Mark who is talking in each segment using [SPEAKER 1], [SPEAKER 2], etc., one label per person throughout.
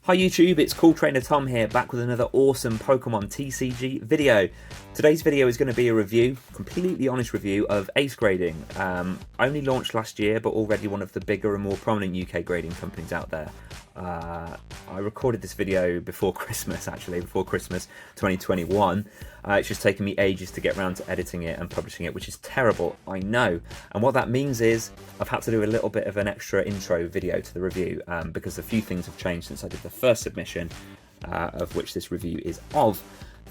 [SPEAKER 1] Hi YouTube, it's Cool Trainer Tom here, back with another awesome Pokemon TCG video. Today's video is going to be a review, completely honest review of Ace Grading. Only launched last year, but already one of the bigger and more prominent UK grading companies out there. I recorded this video before Christmas, actually, before Christmas 2021. It's just taken me ages to get around to editing it and publishing it, which is terrible, I know. And what that means is I've had to do a little bit of an extra intro video to the review because a few things have changed since I did the first submission, of which this review is of.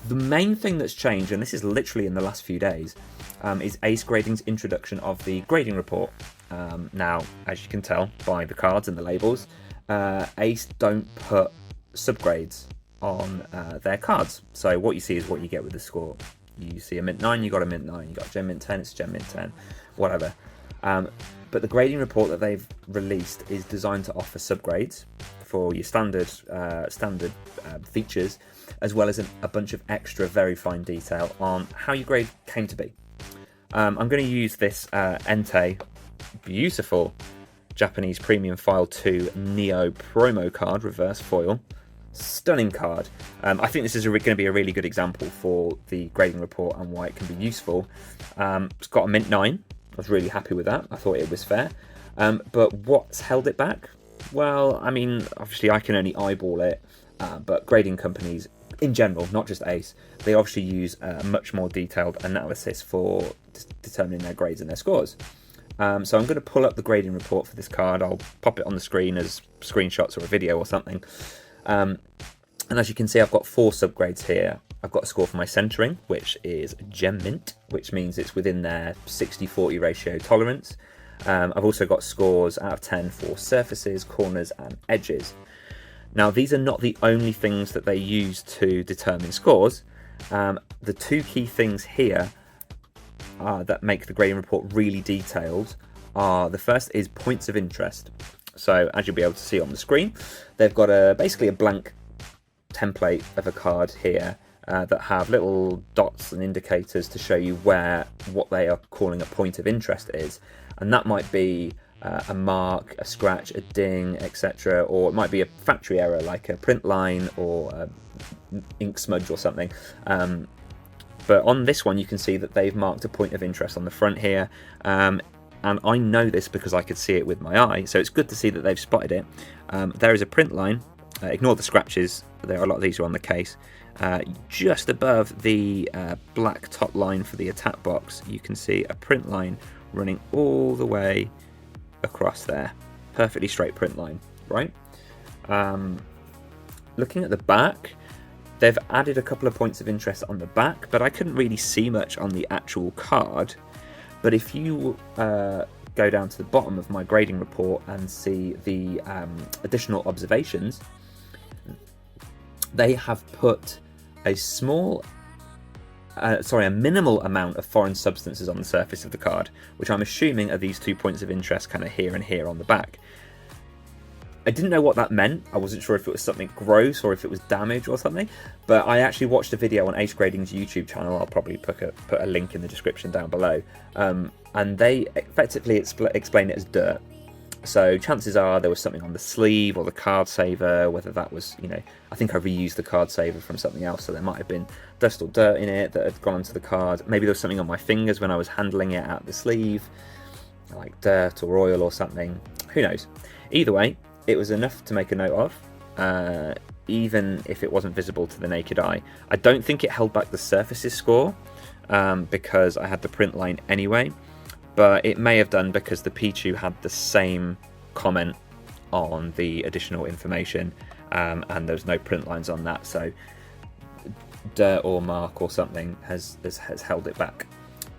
[SPEAKER 1] The main thing that's changed, and this is literally in the last few days, is Ace Grading's introduction of the grading report. Now, as you can tell by the cards and the labels, Ace don't put subgrades on their cards. So what you see is what you get with the score. You see a mint 9, you got a mint 9. You got Gen Mint 10, it's Gen Mint 10, whatever. But the grading report that they've released is designed to offer subgrades for your standard features, as well as a bunch of extra very fine detail on how your grade came to be. I'm going to use this Entei beautiful Japanese Premium File 2 Neo promo card, reverse foil. Stunning card. I think this is going to be a really good example for the grading report and why it can be useful. It's got a mint 9. I was really happy with that. I thought it was fair. But what's held it back? Well, I mean, obviously I can only eyeball it, but grading companies in general, not just Ace, they obviously use a much more detailed analysis for determining their grades and their scores. So I'm going to pull up the grading report for this card. I'll pop it on the screen as screenshots or a video or something. And as you can see, I've got 4 subgrades here. I've got a score for my centering, which is Gem Mint, which means it's within their 60-40 ratio tolerance. I've also got scores out of 10 for surfaces, corners and edges. Now, these are not the only things that they use to determine scores. The 2 key things here that make the grading report really detailed are, the first is points of interest. So as you'll be able to see on the screen, they've got basically a blank template of a card here that have little dots and indicators to show you what they are calling a point of interest is. And that might be a mark, a scratch, a ding, etc. Or it might be a factory error like a print line or an ink smudge or something. But on this one, you can see that they've marked a point of interest on the front here. And I know this because I could see it with my eye. So it's good to see that they've spotted it. There is a print line. Ignore the scratches. There are a lot of these are on the case. Just above the black top line for the attack box, you can see a print line running all the way across there. Perfectly straight print line, right? Looking at the back, they've added a couple of points of interest on the back, but I couldn't really see much on the actual card. But if you go down to the bottom of my grading report and see the additional observations, they have put a minimal amount of foreign substances on the surface of the card, which I'm assuming are these 2 points of interest kind of here and here on the back. I didn't know what that meant. I wasn't sure if it was something gross or if it was damage or something, but I actually watched a video on Ace Grading's YouTube channel. I'll probably put a link in the description down below. And they effectively explain it as dirt. So chances are there was something on the sleeve or the card saver, whether that was, I think I reused the card saver from something else, so there might have been dust or dirt in it that had gone onto the card. Maybe there was something on my fingers when I was handling it out the sleeve, like dirt or oil or something. Who knows? Either way, it was enough to make a note of, even if it wasn't visible to the naked eye. I don't think it held back the surfaces score, because I had the print line anyway, but it may have done because the Pichu had the same comment on the additional information, and there's no print lines on that, so dirt or mark or something has held it back.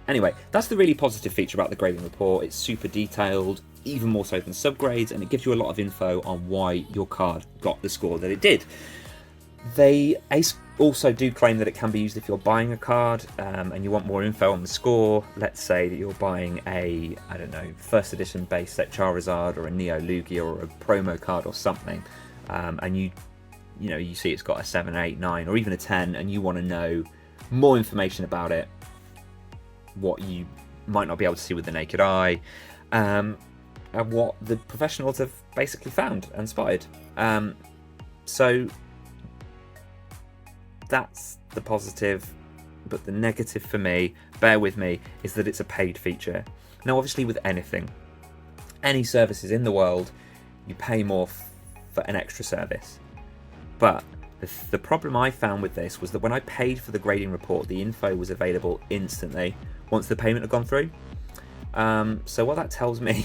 [SPEAKER 1] Anyway, that's the really positive feature about the grading report. It's super detailed, even more so than subgrades, and it gives you a lot of info on why your card got the score that it did. Ace also do claim that it can be used if you're buying a card and you want more info on the score. Let's say that you're buying a, I don't know, first edition base set Charizard or a Neo Lugia or a promo card or something, and you see it's got a 7, 8, 9 or even a 10, and you want to know more information about it, what you might not be able to see with the naked eye, and what the professionals have basically found and spotted. So that's the positive, but the negative for me, bear with me, is that it's a paid feature. Now obviously with anything, any services in the world, you pay more for an extra service. But the problem I found with this was that when I paid for the grading report, the info was available instantly once the payment had gone through. So what that tells me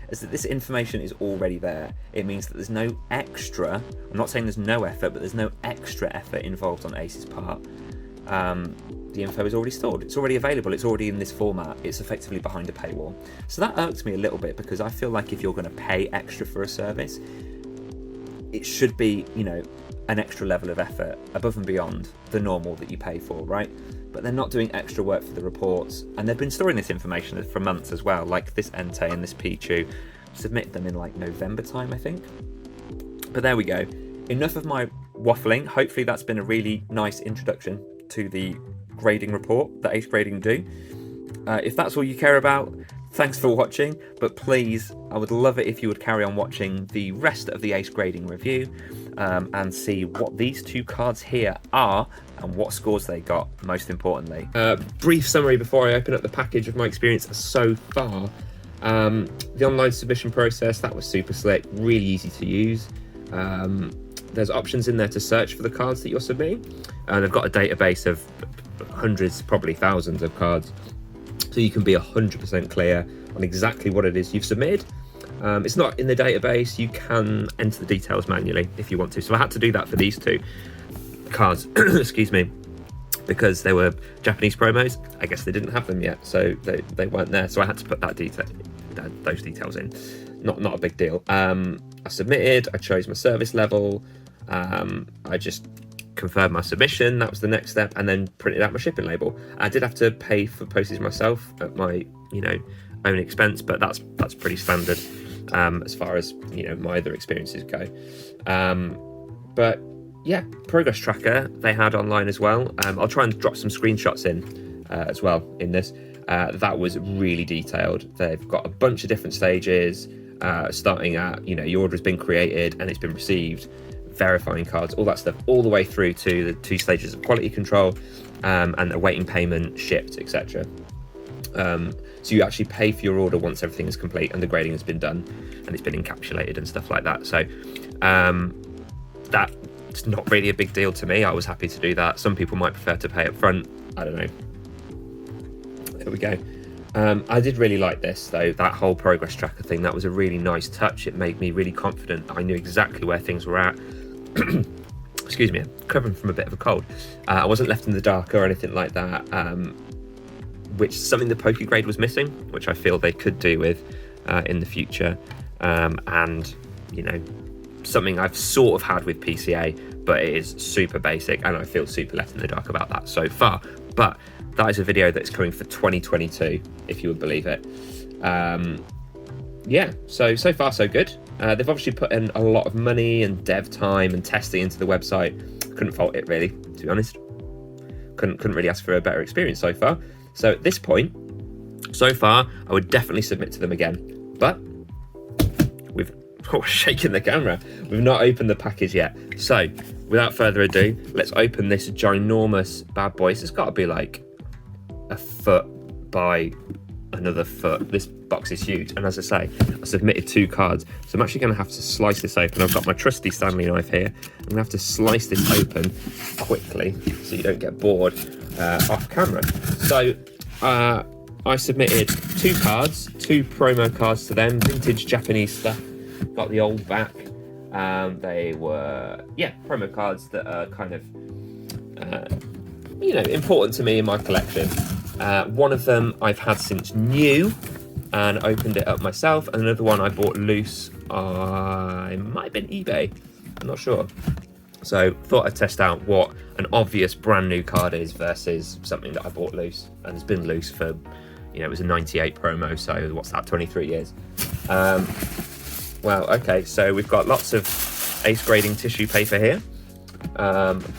[SPEAKER 1] is that this information is already there. It means that there's no extra, I'm not saying there's no effort, but there's no extra effort involved on Ace's part. The info is already stored, it's already available, it's already in this format, it's effectively behind a paywall. So that irks me a little bit, because I feel like if you're going to pay extra for a service, it should be, you know, an extra level of effort above and beyond the normal that you pay for, right? But they're not doing extra work for the reports, and they've been storing this information for months as well, like this Entei and this Pichu. Submitted them in like November time, I think. But there we go. Enough of my waffling. Hopefully that's been a really nice introduction to the grading report that Ace Grading do. If that's all you care about, thanks for watching, but please, I would love it if you would carry on watching the rest of the Ace Grading review and see what these two cards here are and what scores they got, most importantly.
[SPEAKER 2] Brief summary before I open up the package of my experience so far. The online submission process, that was super slick, really easy to use. There's options in there to search for the cards that you're submitting. They've got a database of hundreds, probably thousands of cards, so you can be 100% clear on exactly what it is you've submitted. It's not in the database, you can enter the details manually if you want to. So I had to do that for these two cards, excuse me, because they were Japanese promos. I guess they didn't have them yet, so they weren't there. So I had to put those details in. Not a big deal. I submitted, I chose my service level, I just confirmed my submission, that was the next step, and then printed out my shipping label. I did have to pay for postage myself at my, you know, own expense, but that's pretty standard as far as, you know, my other experiences go. But yeah, progress tracker they had online as well. I'll try and drop some screenshots in as well in this. That was really detailed. They've got a bunch of different stages, starting at, you know, your order has been created and it's been received, verifying cards, all that stuff, all the way through to the 2 stages of quality control and awaiting payment, shipped, etc. So you actually pay for your order once everything is complete and the grading has been done and it's been encapsulated and stuff like that. So that's not really a big deal to me. I was happy to do that. Some people might prefer to pay up front. I don't know. There we go. I did really like this though, that whole progress tracker thing. That was a really nice touch. It made me really confident. I knew exactly where things were at. Excuse me, I'm recovering from a bit of a cold. I wasn't left in the dark or anything like that, which is something the PokeGrade was missing, which I feel they could do with in the future. And, you know, something I've sort of had with PCA, but it is super basic and I feel super left in the dark about that so far. But that is a video that's coming for 2022, if you would believe it. Yeah, so far so good. They've obviously put in a lot of money and dev time and testing into the website. Couldn't fault it really, to be honest. Couldn't really ask for a better experience so far. So at this point, so far, I would definitely submit to them again. But we've shaken the camera. We've not opened the package yet. So without further ado, let's open this ginormous bad boy. It's got to be like a foot by another foot. This box is huge, and as I say, I submitted 2 cards, so I'm actually going to have to slice this open. I've got my trusty Stanley knife here. I'm going to have to slice this open quickly so you don't get bored off camera. So I submitted 2 cards, 2 promo cards to them, vintage Japanese stuff. Got the old back. They were, yeah, promo cards that are kind of you know, important to me in my collection. One of them I've had since new and opened it up myself, and another one I bought loose. It might have been eBay, I'm not sure. So thought I'd test out what an obvious brand new card is versus something that I bought loose and has been loose for, you know, it was a 98 promo, so what's that, 23 years. Well, okay, so we've got lots of Ace Grading tissue paper here,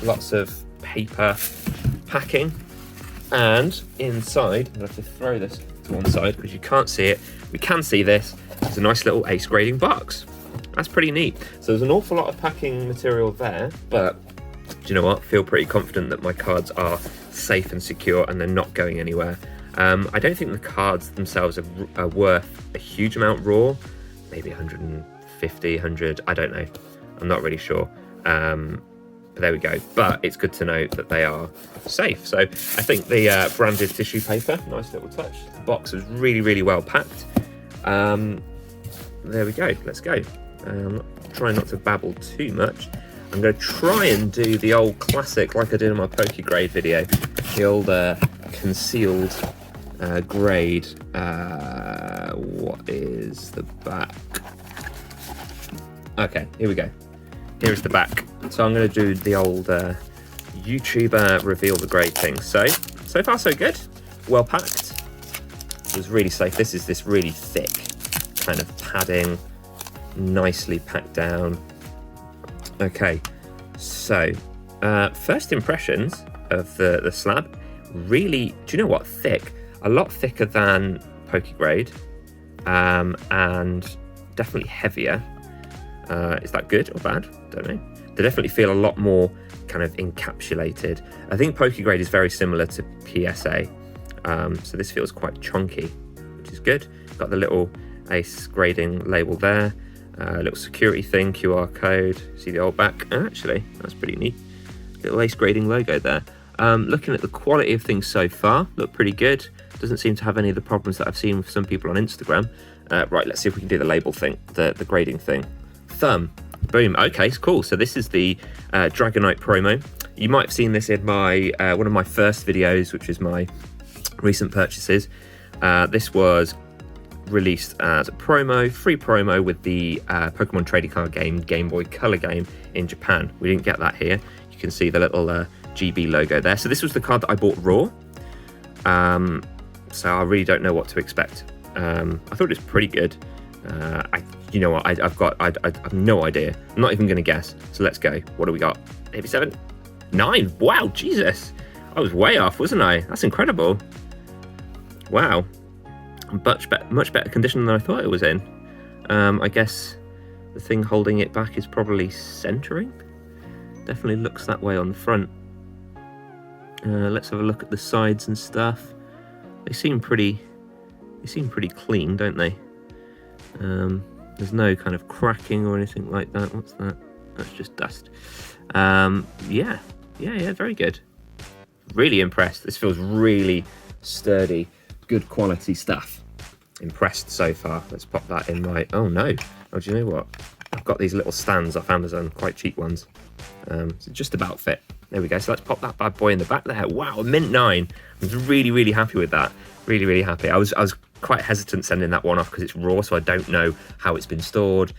[SPEAKER 2] lots of paper packing, and inside, I'm going to have to throw this to one side because you can't see it. We can see this. It's a nice little Ace Grading box. That's pretty neat. So there's an awful lot of packing material there, but do you know what? I feel pretty confident that my cards are safe and secure and they're not going anywhere. I don't think the cards themselves are worth a huge amount raw, maybe 150, 100, I don't know. I'm not really sure. But there we go. But it's good to know that they are safe. So I think the branded tissue paper, nice little touch. The box was really, really well packed. There we go. Let's go. Try not to babble too much. I'm going to try and do the old classic, like I did in my Pokegrade video, the old concealed grade. What is the back? Okay, here we go. Here's the back. So I'm going to do the old YouTuber reveal the grade thing. So far so good. Well packed. It was really safe. This is this really thick kind of padding, nicely packed down. Okay, so first impressions of the slab, really, do you know what, thick, a lot thicker than Pokegrade, and definitely heavier. Is that good or bad? Don't know. They definitely feel a lot more kind of encapsulated. I think Pokegrade is very similar to PSA, so this feels quite chunky, which is good. Got the little Ace grading label there. Little security thing, QR code. See the old back? Actually, that's pretty neat. Little Ace grading logo there. Looking at the quality of things so far, look pretty good. Doesn't seem to have any of the problems that I've seen with some people on Instagram. Right, let's see if we can do the label thing, the grading thing. Thumb. Boom. Okay, cool. So this is the Dragonite promo. You might have seen this in my one of my first videos, which is my recent purchases. This was released as a promo, free promo with the Pokemon trading card game Game Boy Color game in Japan. We didn't get that here. You can see the little GB logo there. So this was the card that I bought raw. So I really don't know what to expect. I thought it was pretty good. You know what? I've no idea. I'm not even going to guess. So let's go. What do we got? 87, 9. Wow, Jesus! I was way off, wasn't I? That's incredible. Wow. Much better condition than I thought it was in. I guess the thing holding it back is probably centering. Definitely looks that way on the front. Let's have a look at the sides and stuff. They seem pretty clean, don't they? There's no kind of cracking or anything like that. What's that? That's just dust. Yeah, very good. Really impressed. This feels really sturdy, good quality stuff. Impressed so far. Let's pop that in my... Oh no. Oh, do you know what? I've got these little stands off Amazon, quite cheap ones. So just about fit. There we go. So let's pop that bad boy in the back there. Wow, mint 9. I was really happy with that. Really happy. I was quite hesitant sending that one off because it's raw, so I don't know how it's been stored.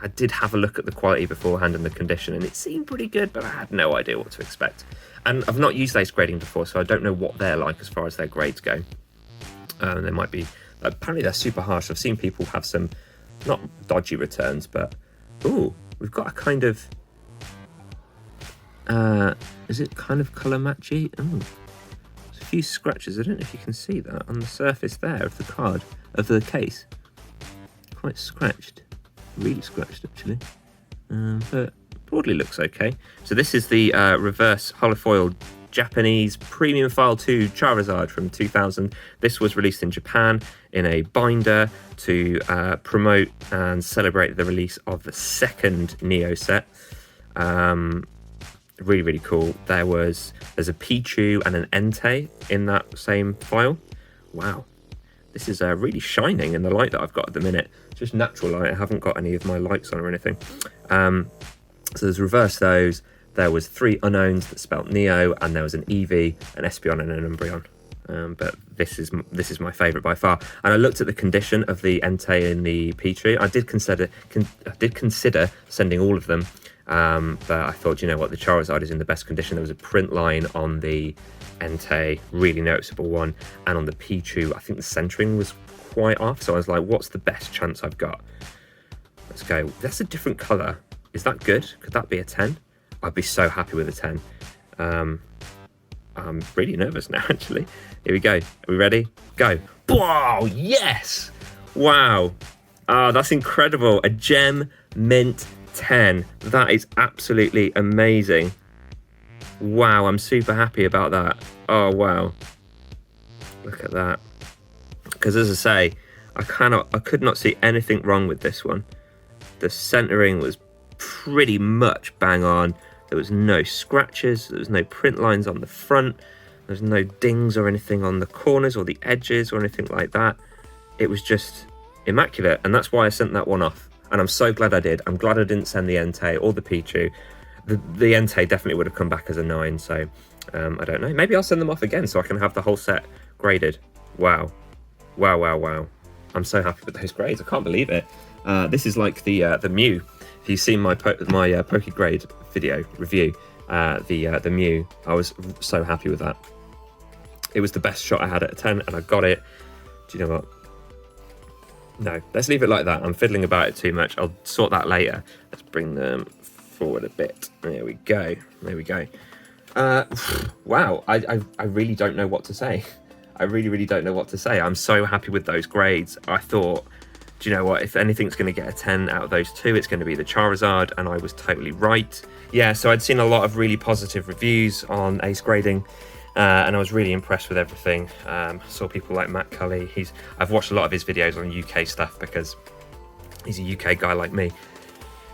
[SPEAKER 2] I did have a look at the quality beforehand and the condition, and it seemed pretty good, but I had no idea what to expect. And I've not used Ace grading before, so I don't know what they're like as far as their grades go. They might be... Apparently they're super harsh. I've seen people have some, not dodgy returns, but... Ooh, we've got a kind of... is it kind of colour matchy? Oh, there's a few scratches. I don't know if you can see that on the surface there of the card, of the case. Quite scratched. Really scratched, actually. But broadly looks okay. So this is the reverse holofoil Japanese Premium File 2 Charizard from 2000. This was released in Japan in a binder to promote and celebrate the release of the second Neo set. Really cool. There's a Pichu and an Entei in that same file. Wow. This is really shining in the light that I've got at the minute. Just natural light. I haven't got any of my lights on or anything. So there's reverse those. There was 3 unknowns that spelt Neo, and there was an Eevee, an Espeon, and an Umbreon. But this is my favourite by far. And I looked at the condition of the Entei and the Pichu. I did consider sending all of them, but I thought, you know what, the Charizard is in the best condition. There was a print line on the Entei, really noticeable one, and on the Pichu, I think the centering was quite off. So I was like, what's the best chance I've got? Let's go. That's a different colour. Is that good? Could that be a 10? I'd be so happy with a 10. I'm really nervous now, actually. Here we go. Are we ready? Go. Wow, yes! Wow. Ah, that's incredible. A Gem Mint 10. That is absolutely amazing. Wow, I'm super happy about that. Oh, wow. Look at that. Because as I say, I could not see anything wrong with this one. The centering was pretty much bang on. There was no scratches. There was no print lines on the front. There's no dings or anything on the corners or the edges or anything like that. It was just immaculate, and that's why I sent that one off. And I'm so glad I did. I'm glad I didn't send the Entei or the Pichu. The Entei definitely would have come back as a 9, so I don't know. Maybe I'll send them off again so I can have the whole set graded. Wow. Wow, wow, wow. I'm so happy with those grades. I can't believe it. This is like the Mew. If you've seen my Pokegrade video review, the Mew, I was so happy with that. It was the best shot I had at a 10, and I got it. Do you know what? No, let's leave it like that. I'm fiddling about it too much. I'll sort that later. Let's bring them forward a bit. There we go. There we go. Wow, I really don't know what to say. I really don't know what to say. I'm so happy with those grades. I thought, do you know what? If anything's going to get a 10 out of those two, it's going to be the Charizard, and I was totally right. Yeah, so I'd seen a lot of really positive reviews on Ace Grading, and I was really impressed with everything. Saw people like Matt Cully. I've watched a lot of his videos on UK stuff because he's a UK guy like me,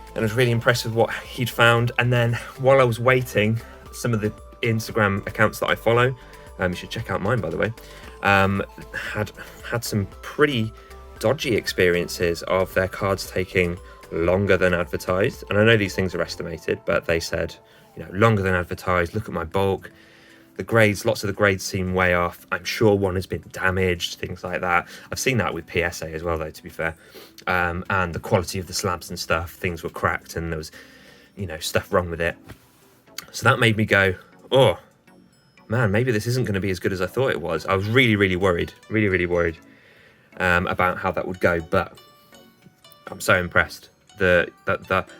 [SPEAKER 2] and I was really impressed with what he'd found. And then while I was waiting, some of the Instagram accounts that I follow, you should check out mine by the way, had some pretty dodgy experiences of their cards taking longer than advertised. And I know these things are estimated, but they said, you know, longer than advertised. Look at my bulk. The grades, lots of the grades seem way off. I'm sure one has been damaged, things like that. I've seen that with PSA as well, though, to be fair. And the quality of the slabs and stuff, things were cracked and there was, you know, stuff wrong with it. So that made me go, oh, man, maybe this isn't going to be as good as I thought it was. I was really worried, really worried about how that would go, but I'm so impressed. The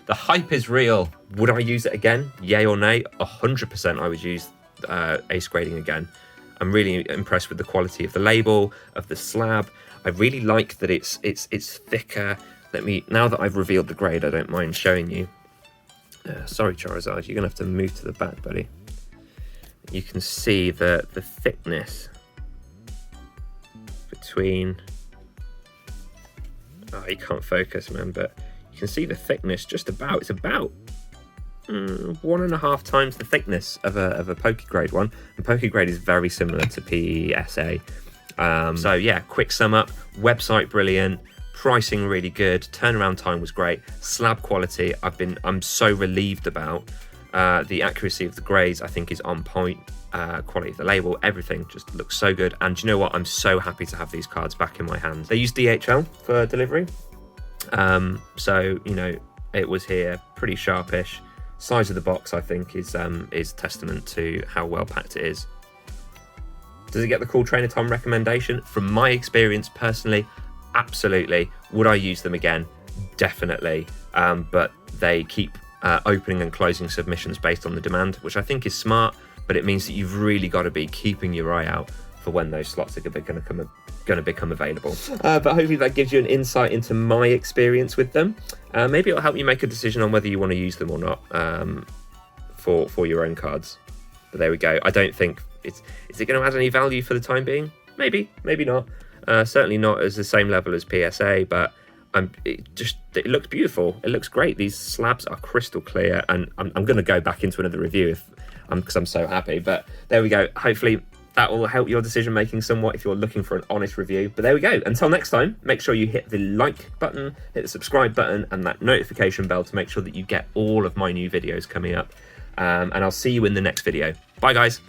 [SPEAKER 2] hype is real. Would I use it again? Yay or nay? 100% I would use Ace Grading again. I'm really impressed with the quality of the label, of the slab. I really like that it's thicker. Now that I've revealed the grade, I don't mind showing you. Sorry, Charizard, you're gonna have to move to the back, buddy. You can see the thickness between. Oh, you can't focus, man, but you can see the thickness just about. It's about 1.5 times the thickness of a Pokegrade one, and Pokegrade is very similar to PSA. So yeah, quick sum up: website brilliant, pricing really good, turnaround time was great, slab quality I'm so relieved about. The accuracy of the grades I think is on point. Quality of the label, everything just looks so good. And do you know what? I'm so happy to have these cards back in my hands. They use DHL for delivery, so you know it was here pretty sharpish. Size of the box I think is testament to how well packed it is. Does it get the Cool Trainer Tom recommendation? From my experience personally, absolutely. Would I use them again? Definitely. But they keep opening and closing submissions based on the demand, which I think is smart, but it means that you've really got to be keeping your eye out for when those slots are going to become available. But hopefully that gives you an insight into my experience with them. Maybe it'll help you make a decision on whether you want to use them or not for your own cards. But there we go. I don't think is it going to add any value for the time being? Maybe not. Certainly not as the same level as PSA, but it looks beautiful. It looks great. These slabs are crystal clear, and I'm going to go back into another review because I'm so happy. But there we go. Hopefully that will help your decision making somewhat if you're looking for an honest review. But there we go. Until next time, make sure you hit the like button, hit the subscribe button, and that notification bell to make sure that you get all of my new videos coming up. And I'll see you in the next video. Bye, guys.